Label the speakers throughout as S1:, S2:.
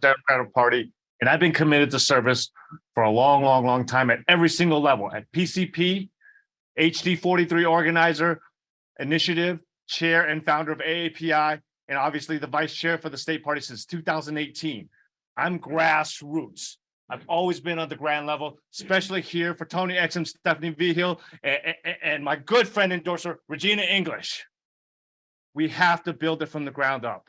S1: Democratic Party, and I've been committed to service for a long, long, long time at every single level, at PCP, HD 43 organizer, initiative, chair and founder of AAPI, and obviously the vice chair for the state party since 2018. I'm grassroots. I've always been on the ground level, especially here for Tony Exum, Stephanie Vigil, and my good friend endorser, Regina English. We have to build it from the ground up.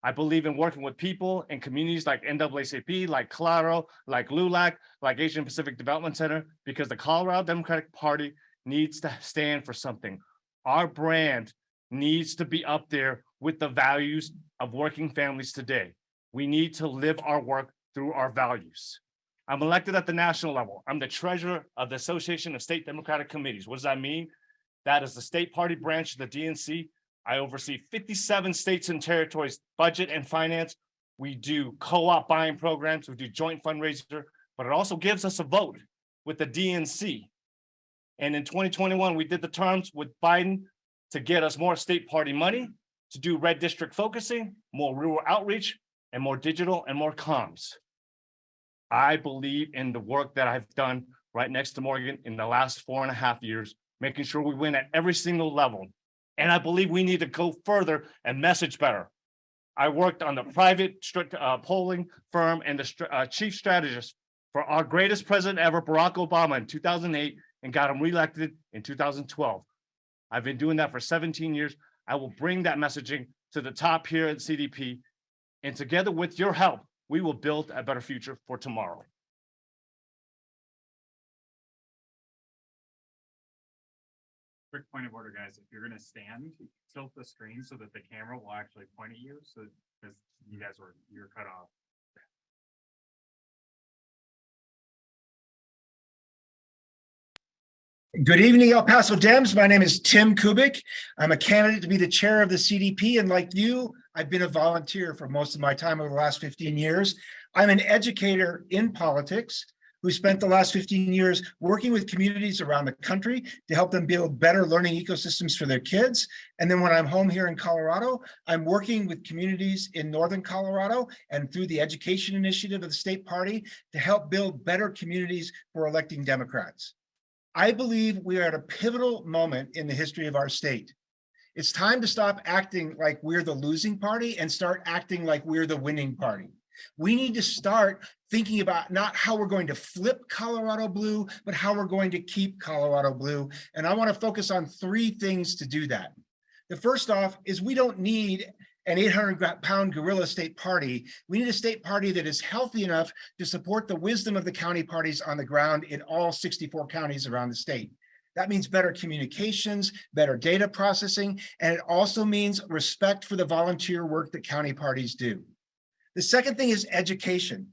S1: I believe in working with people and communities like NAACP, like Colo, like LULAC, like Asian Pacific Development Center, because the Colorado Democratic Party needs to stand for something. Our brand needs to be up there with the values of working families today. We need to live our work through our values. I'm elected at the national level. I'm the treasurer of the Association of State Democratic Committees. What does that mean? That is the state party branch of the DNC. I oversee 57 states and territories, budget and finance. We do co-op buying programs. We do joint fundraiser, but it also gives us a vote with the DNC. And in 2021, we did the terms with Biden to get us more state party money, to do red district focusing, more rural outreach, and more digital and more comms. I believe in the work that I've done right next to Morgan in the last 4.5 years, making sure we win at every single level. And I believe we need to go further and message better. I worked on the private polling firm and the chief strategist for our greatest president ever, Barack Obama, in 2008, and got him reelected in 2012. I've been doing that for 17 years. I will bring that messaging to the top here at CDP. And together with your help, we will build a better future for tomorrow.
S2: Quick point of order, guys. If you're going to stand, tilt the screen so that the camera will actually point at you, so because you're cut off.
S3: Good evening, El Paso Dems. My name is Tim Kubik. I'm a candidate to be the chair of the CDP, and like you, I've been a volunteer for most of my time over the last 15 years. I'm an educator in politics who spent the last 15 years working with communities around the country to help them build better learning ecosystems for their kids. And then when I'm home here in Colorado, I'm working with communities in Northern Colorado and through the education initiative of the state party to help build better communities for electing Democrats. I believe we are at a pivotal moment in the history of our state. It's time to stop acting like we're the losing party and start acting like we're the winning party. We need to start thinking about not how we're going to flip Colorado blue, but how we're going to keep Colorado blue. And I want to focus on 3 things to do that. The first off is we don't need an 800-pound gorilla state party. We need a state party that is healthy enough to support the wisdom of the county parties on the ground in all 64 counties around the state. That means better communications, better data processing, and it also means respect for the volunteer work that county parties do. The second thing is education.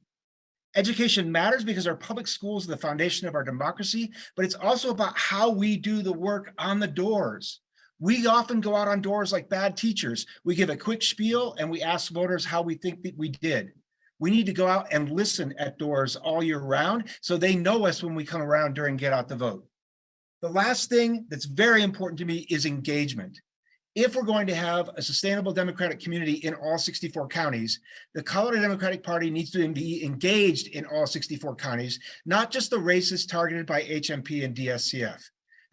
S3: Education matters because our public schools are the foundation of our democracy, but it's also about how we do the work on the doors. We often go out on doors like bad teachers. We give a quick spiel and we ask voters how we think that we did. We need to go out and listen at doors all year round so they know us when we come around during Get Out the Vote. The last thing that's very important to me is engagement. If we're going to have a sustainable Democratic community in all 64 counties, the Colorado Democratic Party needs to be engaged in all 64 counties, not just the races targeted by HMP and DSCF.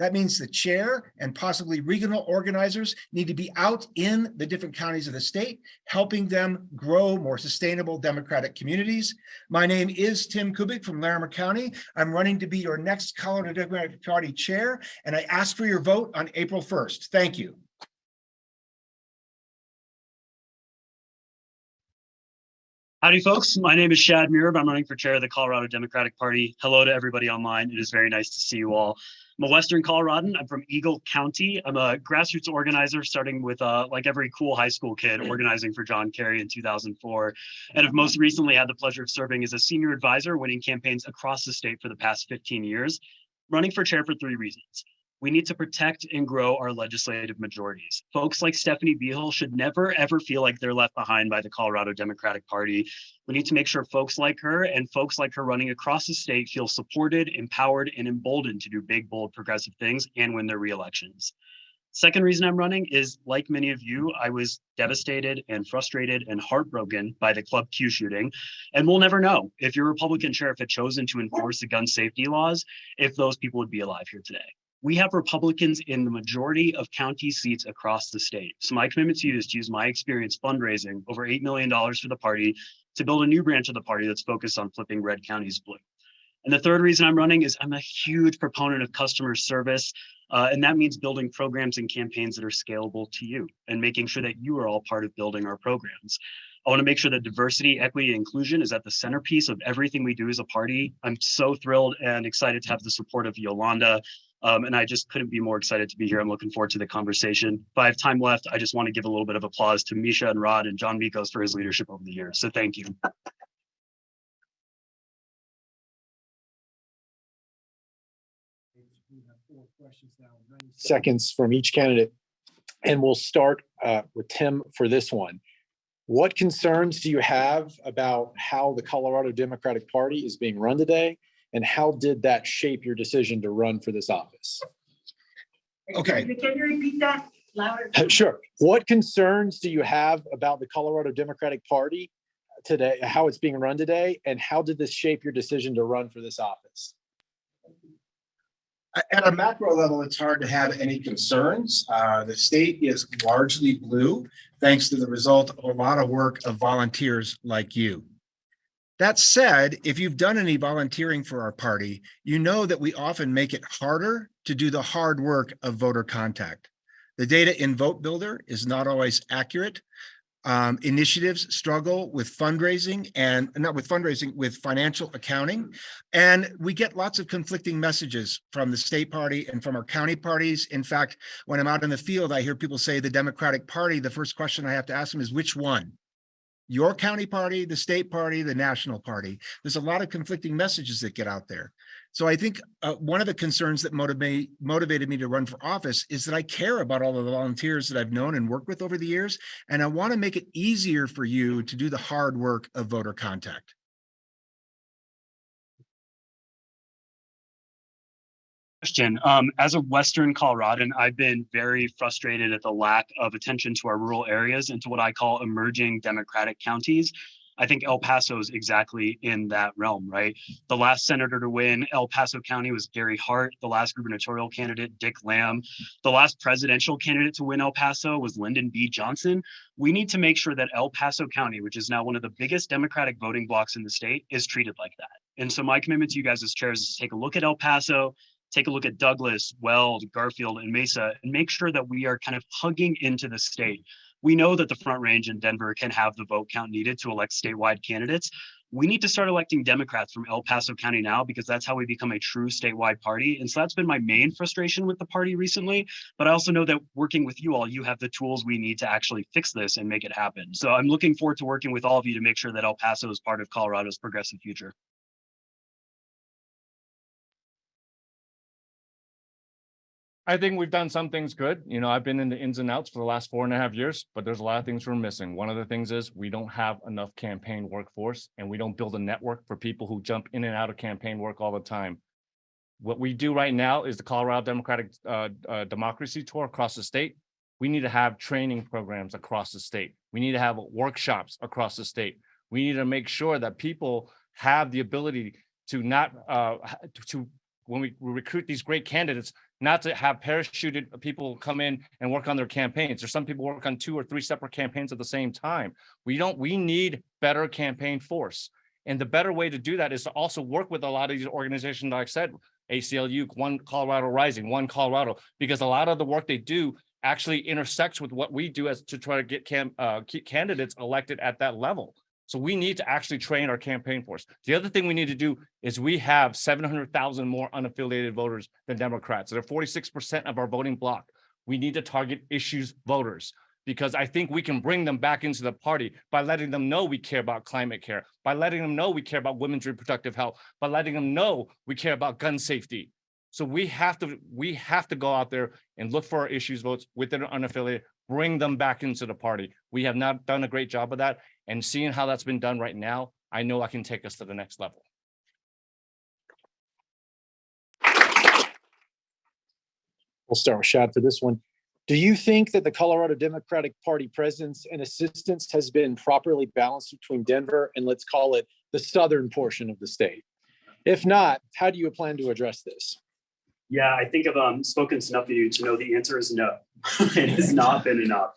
S3: That means the chair and possibly regional organizers need to be out in the different counties of the state, helping them grow more sustainable Democratic communities. My name is Tim Kubik from Larimer County. I'm running to be your next Colorado Democratic Party chair, and I ask for your vote on April 1st. Thank you.
S4: Howdy, folks. My name is Shad Murib. I'm running for chair of the Colorado Democratic Party. Hello to everybody online. It is very nice to see you all. I'm a Western Coloradan. I'm from Eagle County. I'm a grassroots organizer, starting with like every cool high school kid, organizing for John Kerry in 2004. And have most recently had the pleasure of serving as a senior advisor, winning campaigns across the state for the past 15 years. Running for chair for 3 reasons. We need to protect and grow our legislative majorities. Folks like Stephanie Vigil should never, ever feel like they're left behind by the Colorado Democratic Party. We need to make sure folks like her and folks like her running across the state feel supported, empowered, and emboldened to do big, bold, progressive things and win their reelections. Second reason I'm running is, like many of you, I was devastated and frustrated and heartbroken by the Club Q shooting. And we'll never know if your Republican sheriff had chosen to enforce the gun safety laws, if those people would be alive here today. We have Republicans in the majority of county seats across the state. So my commitment to you is to use my experience fundraising over $8 million for the party to build a new branch of the party that's focused on flipping red counties blue. And the third reason I'm running is I'm a huge proponent of customer service. And that means building programs and campaigns that are scalable to you and making sure that you are all part of building our programs. I want to make sure that diversity, equity, and inclusion is at the centerpiece of everything we do as a party. I'm so thrilled and excited to have the support of Yolanda. And I just couldn't be more excited to be here. I'm looking forward to the conversation. If I have time left, I just want to give a little bit of applause to Misha and Rod and John Mikos for his leadership over the years. So thank you.
S5: Seconds from each candidate. And we'll start with Tim for this one. What concerns do you have about how the Colorado Democratic Party is being run today? And how did that shape your decision to run for this office?
S3: Okay.
S6: Can you repeat that louder?
S5: Sure. What concerns do you have about the Colorado Democratic Party today, how it's being run today? And how did this shape your decision to run for this office?
S3: At a macro level, it's hard to have any concerns. The state is largely blue, thanks to the result of a lot of work of volunteers like you. That said, if you've done any volunteering for our party, you know that we often make it harder to do the hard work of voter contact. The data in Vote Builder is not always accurate. Initiatives struggle with fundraising and not with fundraising, with financial accounting. And we get lots of conflicting messages from the state party and from our county parties. In fact, when I'm out in the field, I hear people say the Democratic Party, the first question I have to ask them is which one? Your county party, the state party, the national party. There's a lot of conflicting messages that get out there. So I think one of the concerns that motivated me to run for office is that I care about all of the volunteers that I've known and worked with over the years, and I want to make it easier for you to do the hard work of voter contact.
S4: Question. As a Western Coloradan, I've been very frustrated at the lack of attention to our rural areas and to what I call emerging Democratic counties. I think El Paso is exactly in that realm, right? The last senator to win El Paso County was Gary Hart. The last gubernatorial candidate, Dick Lamb. The last presidential candidate to win El Paso was Lyndon B. Johnson. We need to make sure that El Paso County, which is now one of the biggest Democratic voting blocks in the state, is treated like that. And so my commitment to you guys as chairs is to take a look at El Paso, take a look at Douglas, Weld, Garfield, and Mesa, and make sure that we are kind of hugging into the state. We know that the Front Range in Denver can have the vote count needed to elect statewide candidates. We need to start electing Democrats from El Paso County now, because that's how we become a true statewide party. And so that's been my main frustration with the party recently. But I also know that working with you all, you have the tools we need to actually fix this and make it happen. So I'm looking forward to working with all of you to make sure that El Paso is part of Colorado's progressive future.
S1: I think we've done some things good. You know, I've been in the ins and outs for the last 4.5 years, but there's a lot of things we're missing. One of the things is we don't have enough campaign workforce, and we don't build a network for people who jump in and out of campaign work all the time. What we do right now is the Colorado Democratic Democracy Tour across the state. We need to have training programs across the state. We need to have workshops across the state. We need to make sure that people have the ability to not, when we recruit these great candidates, not to have parachuted people come in and work on their campaigns. There's some people work on 2 or 3 separate campaigns at the same time. We need better campaign force. And the better way to do that is to also work with a lot of these organizations, like I said, ACLU, One Colorado Rising, One Colorado, because a lot of the work they do actually intersects with what we do as to try to get keep candidates elected at that level. So we need to actually train our campaign force. The other thing we need to do is we have 700,000 more unaffiliated voters than Democrats. They're 46% of our voting bloc. We need to target issues voters, because I think we can bring them back into the party by letting them know we care about climate care, by letting them know we care about women's reproductive health, by letting them know we care about gun safety. So we have to go out there and look for our issues votes within unaffiliated, bring them back into the party. We have not done a great job of that. And seeing how that's been done right now, I know I can take us to the next level.
S5: We'll start with Shad for this one. Do you think that the Colorado Democratic Party presence and assistance has been properly balanced between Denver and, let's call it, the southern portion of the state? If not, how do you plan to address this?
S4: Yeah, I think I've spoken to enough of you to know the answer is no. It has not been enough.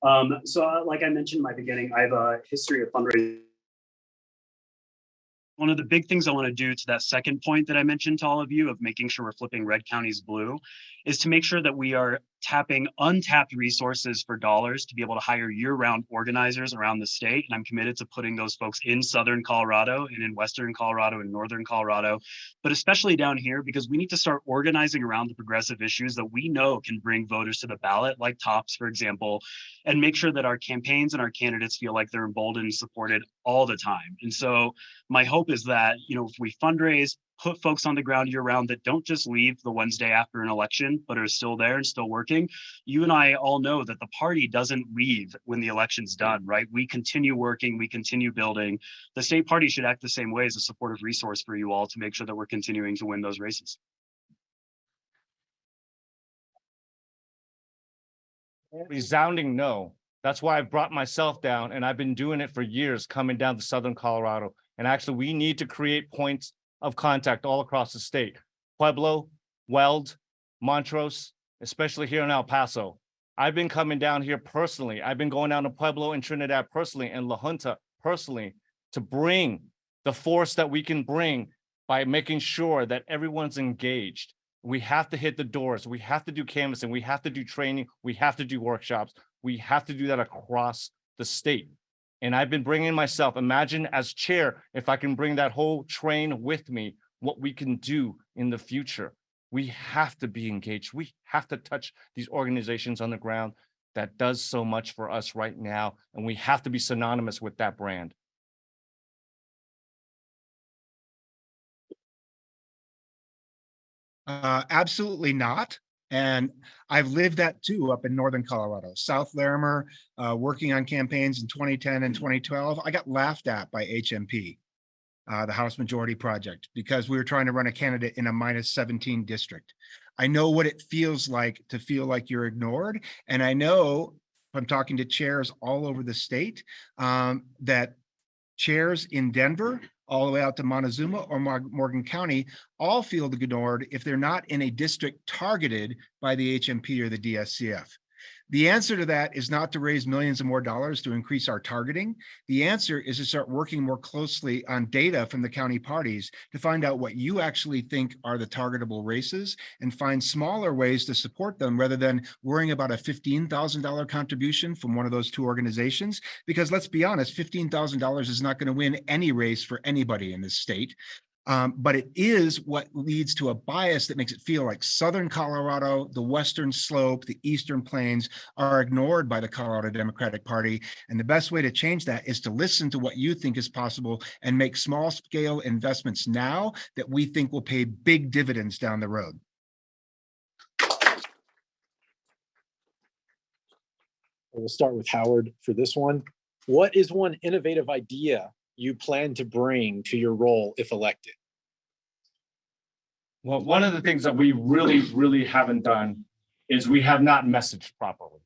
S4: Like I mentioned in my beginning, I have a history of fundraising. One of the big things I want to do to that second point that I mentioned to all of you of making sure we're flipping red counties blue is to make sure that we are tapping untapped resources for dollars to be able to hire year-round organizers around the state. And I'm committed to putting those folks in Southern Colorado and in Western Colorado and Northern Colorado, but especially down here, because we need to start organizing around the progressive issues that we know can bring voters to the ballot, like TOPS, for example, and make sure that our campaigns and our candidates feel like they're emboldened and supported all the time. And so my hope is that, if we fundraise, put folks on the ground year round that don't just leave the Wednesday after an election, but are still there and still working. You and I all know that the party doesn't leave when the election's done, right? We continue working, we continue building. The state party should act the same way as a supportive resource for you all to make sure that we're continuing to win those races.
S1: Resounding no. That's why I brought myself down, and I've been doing it for years, coming down to Southern Colorado. And actually, we need to create points of contact all across the state. Pueblo, Weld, Montrose, especially here in El Paso. I've been coming down here personally. I've been going down to Pueblo and Trinidad personally, and La Junta personally, to bring the force that we can bring by making sure that everyone's engaged. We have to hit the doors. We have to do canvassing. We have to do training. We have to do workshops. We have to do that across the state. And I've been bringing myself, imagine as chair, if I can bring that whole train with me, what we can do in the future. We have to be engaged. We have to touch these organizations on the ground that does so much for us right now. And we have to be synonymous with that brand.
S3: Absolutely not. And I've lived that too up in Northern Colorado, South Larimer, working on campaigns in 2010 and 2012. I got laughed at by HMP, the House Majority Project, because we were trying to run a candidate in a -17 district. I know what it feels like to feel like you're ignored. And I know from talking to chairs all over the state that chairs in Denver, all the way out to Montezuma or Morgan County, all feel ignored if they're not in a district targeted by the HMP or the DSCF. The answer to that is not to raise millions of more dollars to increase our targeting. The answer is to start working more closely on data from the county parties to find out what you actually think are the targetable races and find smaller ways to support them rather than worrying about a $15,000 contribution from one of those two organizations. Because let's be honest, $15,000 is not going to win any race for anybody in this state. But it is what leads to a bias that makes it feel like Southern Colorado, the Western Slope, the Eastern Plains are ignored by the Colorado Democratic Party. And the best way to change that is to listen to what you think is possible and make small scale investments now that we think will pay big dividends down the road.
S5: We'll start with Howard for this one. What is one innovative idea you plan to bring to your role if elected?
S1: Well, one of the things that we really haven't done is we have not messaged properly.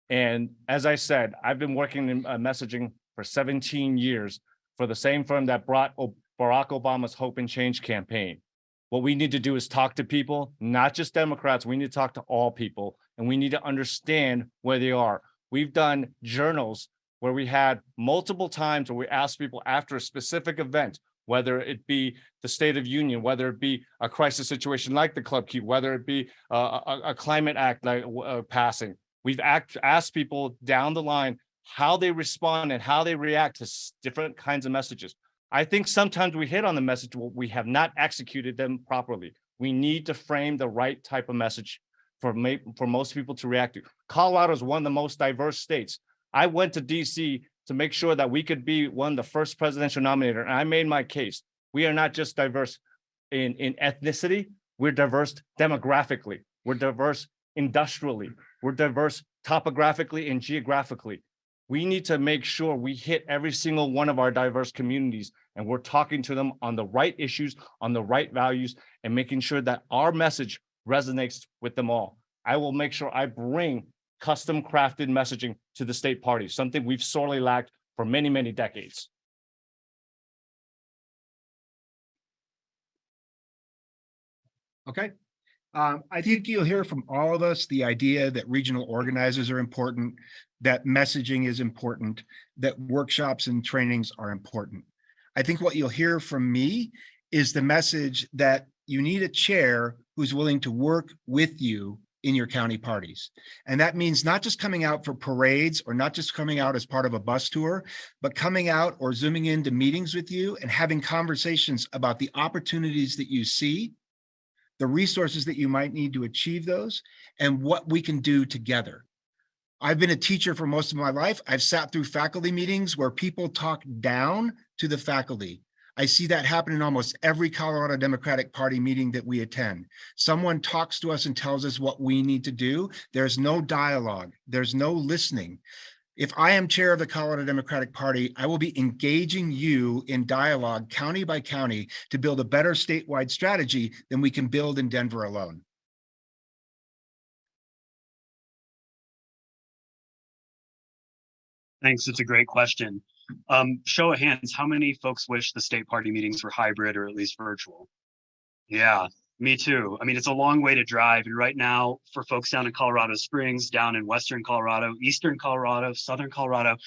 S1: And as I said, I've been working in messaging for 17 years for the same firm that brought Barack Obama's Hope and Change campaign. What we need to do is talk to people, not just Democrats. We need to talk to all people, and we need to understand where they are. We've done journals where we had multiple times where we asked people after a specific event, whether it be the State of Union, whether it be a crisis situation like the Club Q, whether it be a climate act like passing. We've asked people down the line how they respond and how they react to different kinds of messages. I think sometimes we hit on the message, we have not executed them properly. We need to frame the right type of message for most people to react to. Colorado is one of the most diverse states. I went to DC to make sure that we could be one of the first presidential nominator. And I made my case. We are not just diverse in ethnicity, we're diverse demographically, we're diverse industrially, we're diverse topographically and geographically. We need to make sure we hit every single one of our diverse communities and we're talking to them on the right issues, on the right values, and making sure that our message resonates with them all. I will make sure I bring custom crafted messaging to the state party, something we've sorely lacked for many, many decades.
S3: Okay. I think you'll hear from all of us the idea that regional organizers are important, that messaging is important, that workshops and trainings are important. I think what you'll hear from me is the message that you need a chair who's willing to work with you in your county parties. And that means not just coming out for parades or not just coming out as part of a bus tour, but coming out or zooming into meetings with you and having conversations about the opportunities that you see, the resources that you might need to achieve those, and what we can do together. I've been a teacher for most of my life. I've sat through faculty meetings where people talk down to the faculty. I see that happen in almost every Colorado Democratic Party meeting that we attend. Someone talks to us and tells us what we need to do. There's no dialogue. There's no listening. If I am chair of the Colorado Democratic Party, I will be engaging you in dialogue county by county to build a better statewide strategy than we can build in Denver alone.
S4: Thanks. It's a great question. Show of hands, how many folks wish the state party meetings were hybrid or at least virtual? Yeah, me too. I mean, it's a long way to drive. And right now, for folks down in Colorado Springs, down in Western Colorado, Eastern Colorado, Southern Colorado,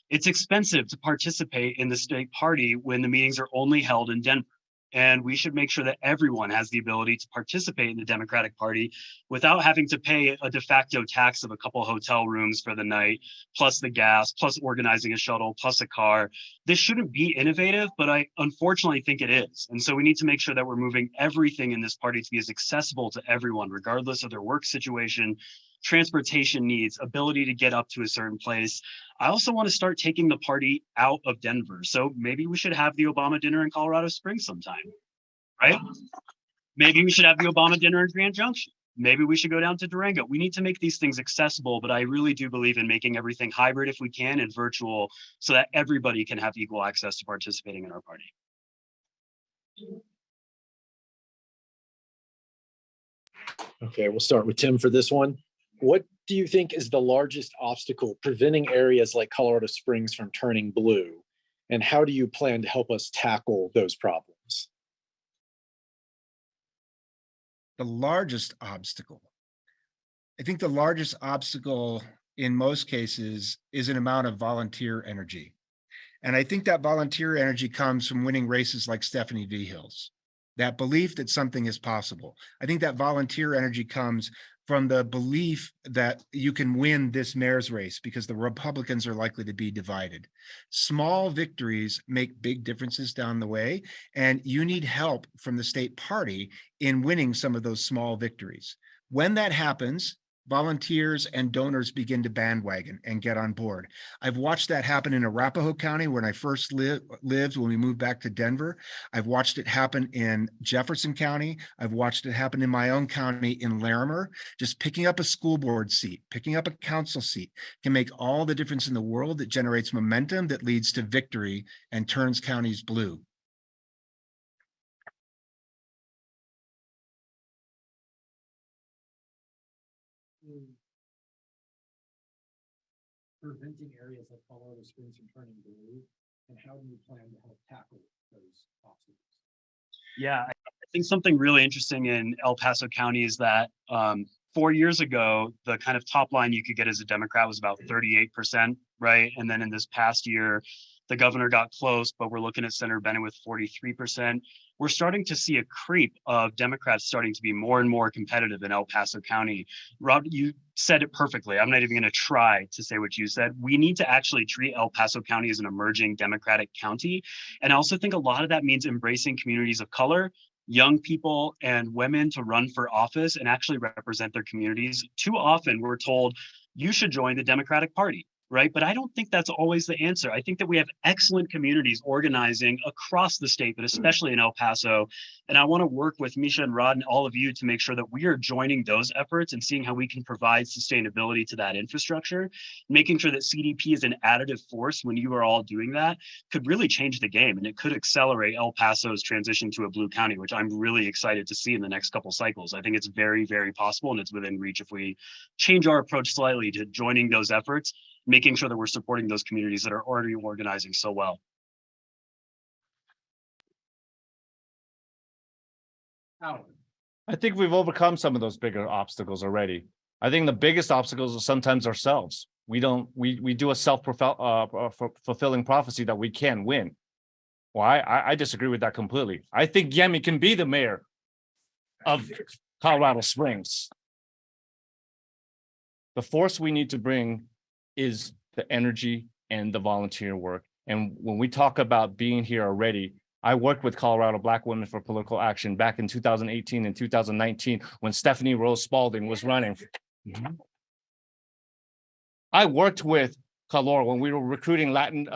S4: it's expensive to participate in the state party when the meetings are only held in Denver. And we should make sure that everyone has the ability to participate in the Democratic Party without having to pay a de facto tax of a couple hotel rooms for the night, plus the gas, plus organizing a shuttle, plus a car. This shouldn't be innovative, but I unfortunately think it is. And so we need to make sure that we're moving everything in this party to be as accessible to everyone, regardless of their work situation, transportation needs, ability to get up to a certain place. I also want to start taking the party out of Denver. So maybe we should have the Obama dinner in Colorado Springs sometime, right? Maybe we should have the Obama dinner in Grand Junction. Maybe we should go down to Durango. We need to make these things accessible, but I really do believe in making everything hybrid if we can and virtual so that everybody can have equal access to participating in our party.
S5: Okay, we'll start with Tim for this one. What do you think is the largest obstacle preventing areas like Colorado Springs from turning blue? And how do you plan to help us tackle those problems?
S3: The largest obstacle. I think the largest obstacle in most cases is an amount of volunteer energy. And I think that volunteer energy comes from winning races like Stephanie V. Hill's. That belief that something is possible. I think that volunteer energy comes from the belief that you can win this mayor's race because the Republicans are likely to be divided. Small victories make big differences down the way, and you need help from the state party in winning some of those small victories. When that happens, volunteers and donors begin to bandwagon and get on board. I've watched that happen in Arapahoe County when I first lived when we moved back to Denver. I've watched it happen in Jefferson County. I've watched it happen in my own county in Larimer. Just picking up a school board seat, picking up a council seat can make all the difference in the world. That generates momentum that leads to victory and turns counties blue.
S5: Preventing areas like Colorado Springs from turning blue, and how do you plan to help tackle those obstacles?
S4: Yeah, I think something really interesting in El Paso County is that 4 years ago, the kind of top line you could get as a Democrat was about 38%, right? And then in this past year, the governor got close, but we're looking at Senator Bennett with 43%. We're starting to see a creep of Democrats starting to be more and more competitive in El Paso County. Rob, you said it perfectly. I'm not even going to try to say what you said. We need to actually treat El Paso County as an emerging Democratic county. And I also think a lot of that means embracing communities of color, young people and women to run for office and actually represent their communities. Too often we're told you should join the Democratic Party. right? But I don't think that's always the answer. I think that we have excellent communities organizing across the state, but especially in El Paso. And I want to work with Misha and Rod and all of you to make sure that we are joining those efforts and seeing how we can provide sustainability to that infrastructure, making sure that CDP is an additive force when you are all doing that could really change the game, and it could accelerate El Paso's transition to a blue county, which I'm really excited to see in the next couple cycles. I think it's very, very possible, and it's within reach if we change our approach slightly to joining those efforts, making sure that we're supporting those communities that are already organizing so well.
S1: I think we've overcome some of those bigger obstacles already. I think the biggest obstacles are sometimes ourselves. We do a fulfilling prophecy that we can win. Well, I disagree with that completely. I think Yemi can be the mayor of Colorado Springs. The force we need to bring is the energy and the volunteer work. And when we talk about being here already, I worked with Colorado Black Women for Political Action back in 2018 and 2019 when Stephanie Rose Spalding was running. I worked with Colo when we were recruiting Latin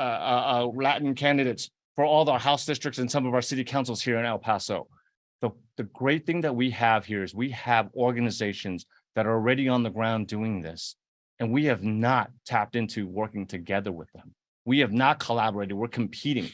S1: candidates for all our House districts and some of our city councils here in El Paso. The great thing that we have here is we have organizations that are already on the ground doing this. And we have not tapped into working together with them. We have not collaborated. We're competing.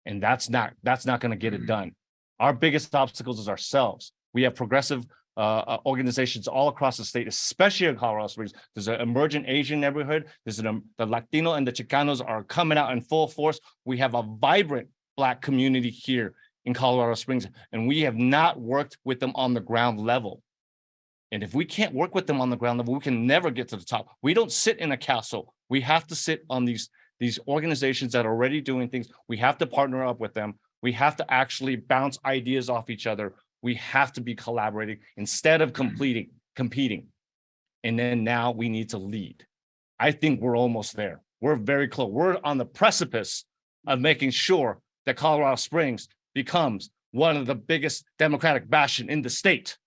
S1: And that's not going to get it done. Our biggest obstacles is ourselves. We have progressive organizations all across the state, especially in Colorado Springs. There's an emergent Asian neighborhood. The Latino and the Chicanos are coming out in full force. We have a vibrant Black community here in Colorado Springs, and we have not worked with them on the ground level. And if we can't work with them on the ground level, we can never get to the top. We don't sit in a castle. We have to sit on these organizations that are already doing things. We have to partner up with them. We have to actually bounce ideas off each other. We have to be collaborating instead of competing. And then now we need to lead. I think we're almost there. We're very close. We're on the precipice of making sure that Colorado Springs becomes one of the biggest Democratic bastion in the state.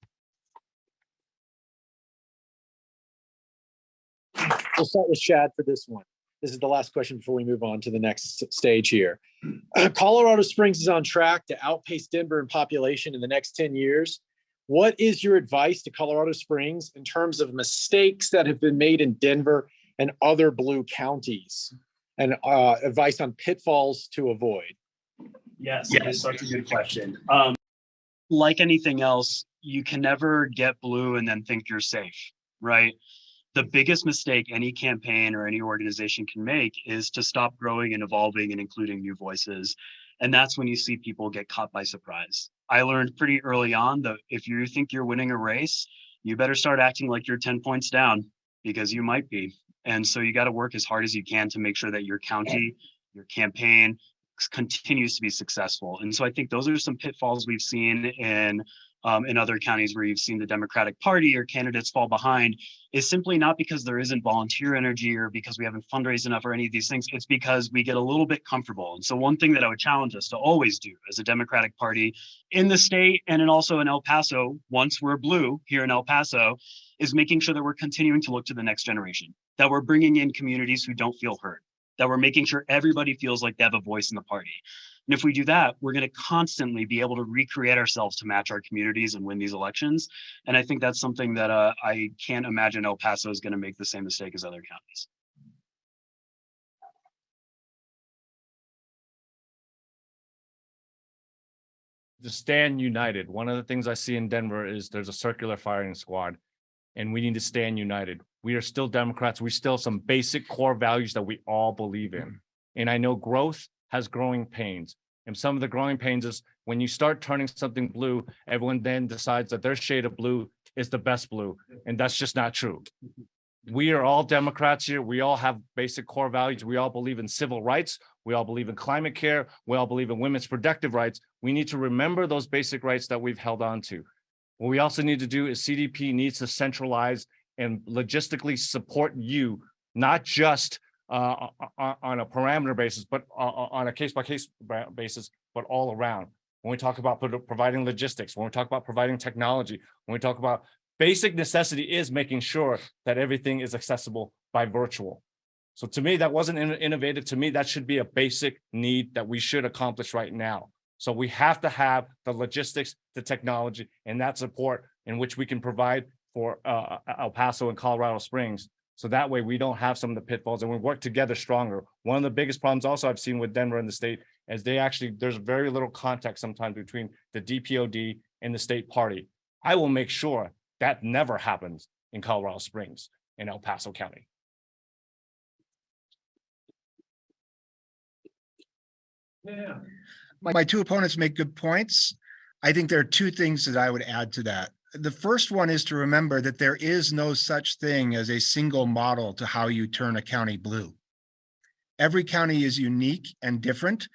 S5: We'll start with Shad for this one. This is the last question before we move on to the next stage here. Colorado Springs is on track to outpace Denver in population in the next 10 years. What is your advice to Colorado Springs in terms of mistakes that have been made in Denver and other blue counties, and advice on pitfalls to avoid?
S4: Yes, it is such a good question. Like anything else, you can never get blue and then think you're safe, right? The biggest mistake any campaign or any organization can make is to stop growing and evolving and including new voices. And that's when you see people get caught by surprise. I learned pretty early on that if you think you're winning a race, you better start acting like you're 10 points down, because you might be. And so you got to work as hard as you can to make sure that your county, your campaign continues to be successful. And so I think those are some pitfalls we've seen in other counties where you've seen the Democratic Party or candidates fall behind, is simply not because there isn't volunteer energy or because we haven't fundraised enough or any of these things. It's because we get a little bit comfortable. And so one thing that I would challenge us to always do as a Democratic Party in the state and also in El Paso, once we're blue here in El Paso, is making sure that we're continuing to look to the next generation, that we're bringing in communities who don't feel heard, that we're making sure everybody feels like they have a voice in the party. And if we do that, we're going to constantly be able to recreate ourselves to match our communities and win these elections. And I think that's something that I can't imagine El Paso is going to make the same mistake as other counties.
S1: To stand united. One of the things I see in Denver is there's a circular firing squad, and we need to stand united. We are still Democrats. We still have some basic core values that we all believe in. And I know growth has growing pains. And some of the growing pains is when you start turning something blue, everyone then decides that their shade of blue is the best blue. And that's just not true. We are all Democrats here. We all have basic core values. We all believe in civil rights. We all believe in climate care. We all believe in women's productive rights. We need to remember those basic rights that we've held on to. What we also need to do is CDP needs to centralize and logistically support you, not just on a parameter basis, but on a case-by-case basis, but all around. When we talk about providing logistics, when we talk about providing technology, when we talk about basic necessity is making sure that everything is accessible by virtual. So to me, that wasn't innovative. To me, that should be a basic need that we should accomplish right now. So we have to have the logistics, the technology, and that support in which we can provide for El Paso and Colorado Springs. So that way we don't have some of the pitfalls and we work together stronger. One of the biggest problems also I've seen with Denver and the state is there's very little contact sometimes between the DPOD and the state party. I will make sure that never happens in Colorado Springs in El Paso County.
S3: Yeah. My two opponents make good points. I think there are two things that I would add to that. The first one is to remember that there is no such thing as a single model to how you turn a county blue. Every county is unique and different,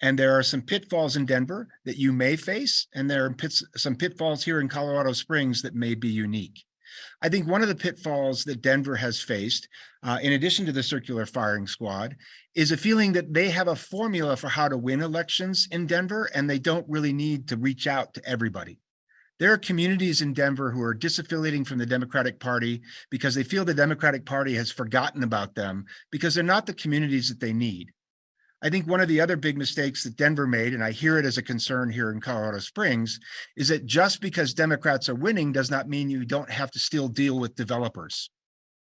S3: and there are some pitfalls in Denver that you may face, and there are some pitfalls here in Colorado Springs that may be unique. I think one of the pitfalls that Denver has faced, in addition to the circular firing squad, is a feeling that they have a formula for how to win elections in Denver, and they don't really need to reach out to everybody. There are communities in Denver who are disaffiliating from the Democratic Party because they feel the Democratic Party has forgotten about them because they're not the communities that they need. I think one of the other big mistakes that Denver made, and I hear it as a concern here in Colorado Springs, is that just because Democrats are winning does not mean you don't have to still deal with developers.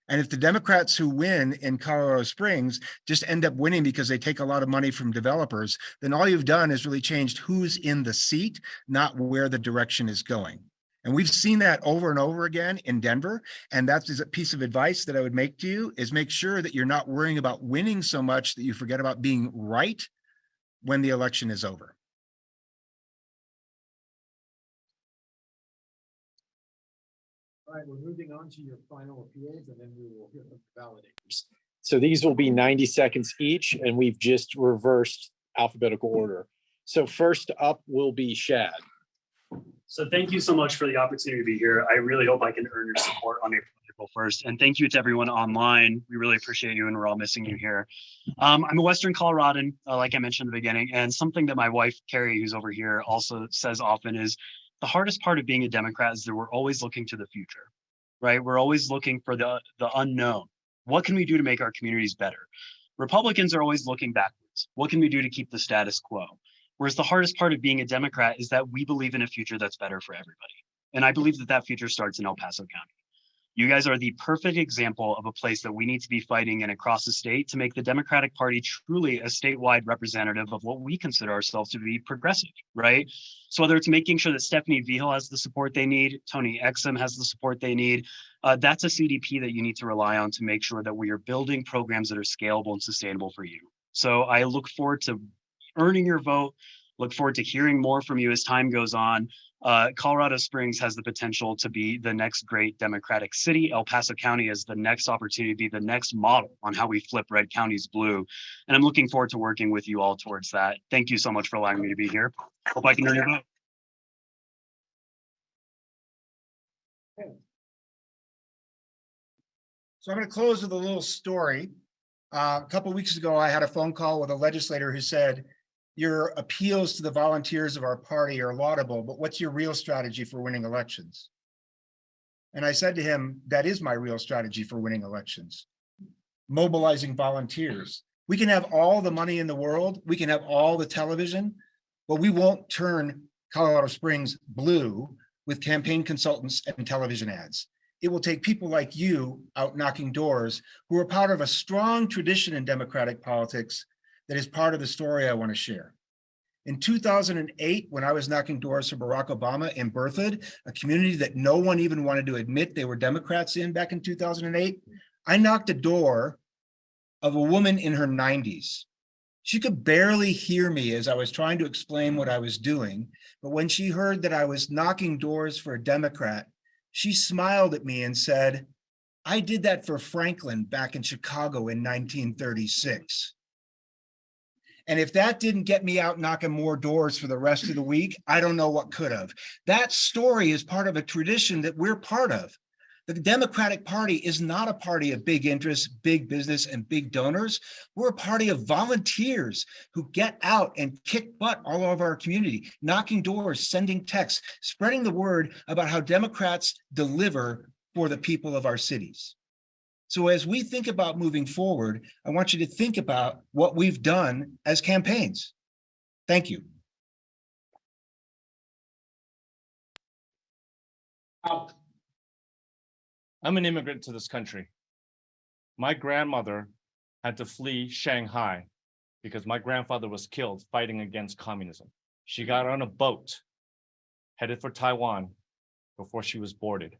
S3: And if the Democrats who win in Colorado Springs just end up winning because they take a lot of money from developers, then all you've done is really changed who's in the seat, not where the direction is going. And we've seen that over and over again in Denver. And that's a piece of advice that I would make to you is make sure that you're not worrying about winning so much that you forget about being right when the election is over.
S5: All right, we're moving on to your final appeals and then we will hear from the validators. So these will be 90 seconds each, and we've just reversed alphabetical order. So first up will be Shad.
S4: So thank you so much for the opportunity to be here. I really hope I can earn your support on April 1st. And thank you to everyone online. We really appreciate you and we're all missing you here. I'm a Western Coloradan, like I mentioned in the beginning. And something that my wife, Carrie, who's over here, also says often is the hardest part of being a Democrat is that we're always looking to the future, right? We're always looking for the unknown. What can we do to make our communities better? Republicans are always looking backwards. What can we do to keep the status quo? Whereas the hardest part of being a Democrat is that we believe in a future that's better for everybody. And I believe that that future starts in El Paso County. You guys are the perfect example of a place that we need to be fighting in across the state to make the Democratic Party truly a statewide representative of what we consider ourselves to be progressive, right? So whether it's making sure that Stephanie Vihel has the support they need, Tony Exum has the support they need, that's a CDP that you need to rely on to make sure that we are building programs that are scalable and sustainable for you. So I look forward to earning your vote, look forward to hearing more from you as time goes on. Colorado Springs has the potential to be the next great Democratic city. El Paso County has the next opportunity to be the next model on how we flip red counties blue. And I'm looking forward to working with you all towards that. Thank you so much for allowing me to be here. Hope I can earn your vote.
S3: So I'm going to close with a little story. A couple of weeks ago, I had a phone call with a legislator who said, your appeals to the volunteers of our party are laudable, but what's your real strategy for winning elections? And I said to him, that is my real strategy for winning elections. Mobilizing volunteers. We can have all the money in the world. We can have all the television, but we won't turn Colorado Springs blue with campaign consultants and television ads. It will take people like you out knocking doors who are part of a strong tradition in Democratic politics that is part of the story I want to share. In 2008, when I was knocking doors for Barack Obama in Berthoud, a community that no one even wanted to admit they were Democrats in back in 2008, I knocked a door of a woman in her 90s. She could barely hear me as I was trying to explain what I was doing, but when she heard that I was knocking doors for a Democrat, she smiled at me and said, I did that for Franklin back in Chicago in 1936. And if that didn't get me out knocking more doors for the rest of the week, I don't know what could have. That story is part of a tradition that we're part of. The Democratic Party is not a party of big interests, big business, and big donors. We're a party of volunteers who get out and kick butt all over our community, knocking doors, sending texts, spreading the word about how Democrats deliver for the people of our cities. So as we think about moving forward, I want you to think about what we've done as campaigns. Thank you.
S1: I'm an immigrant to this country. My grandmother had to flee Shanghai because my grandfather was killed fighting against communism. She got on a boat headed for Taiwan before she was boarded.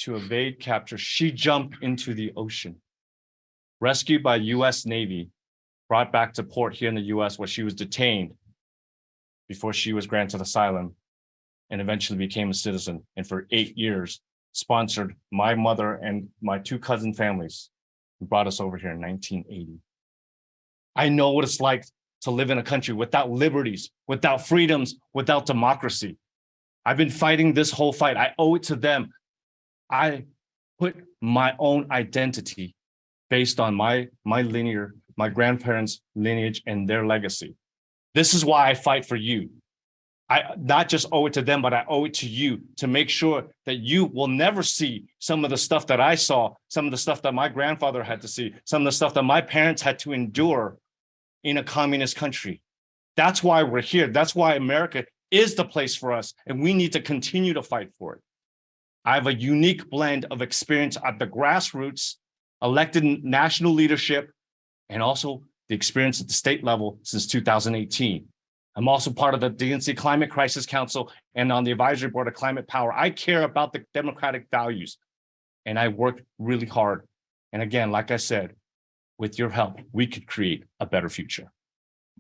S1: To evade capture, she jumped into the ocean, rescued by US Navy, brought back to port here in the US where she was detained before she was granted asylum and eventually became a citizen. And for 8 years, sponsored my mother and my 2 cousin families who brought us over here in 1980. I know what it's like to live in a country without liberties, without freedoms, without democracy. I've been fighting this whole fight. I owe it to them. I put my own identity based on my grandparents' lineage and their legacy. This is why I fight for you. I not just owe it to them, but I owe it to you to make sure that you will never see some of the stuff that I saw, some of the stuff that my grandfather had to see, some of the stuff that my parents had to endure in a communist country. That's why we're here. That's why America is the place for us, and we need to continue to fight for it. I have a unique blend of experience at the grassroots, elected national leadership, and also the experience at the state level since 2018. I'm also part of the DNC Climate Crisis Council and on the advisory board of Climate Power. I care about the democratic values, and I work really hard. And again, like I said, with your help, we could create a better future.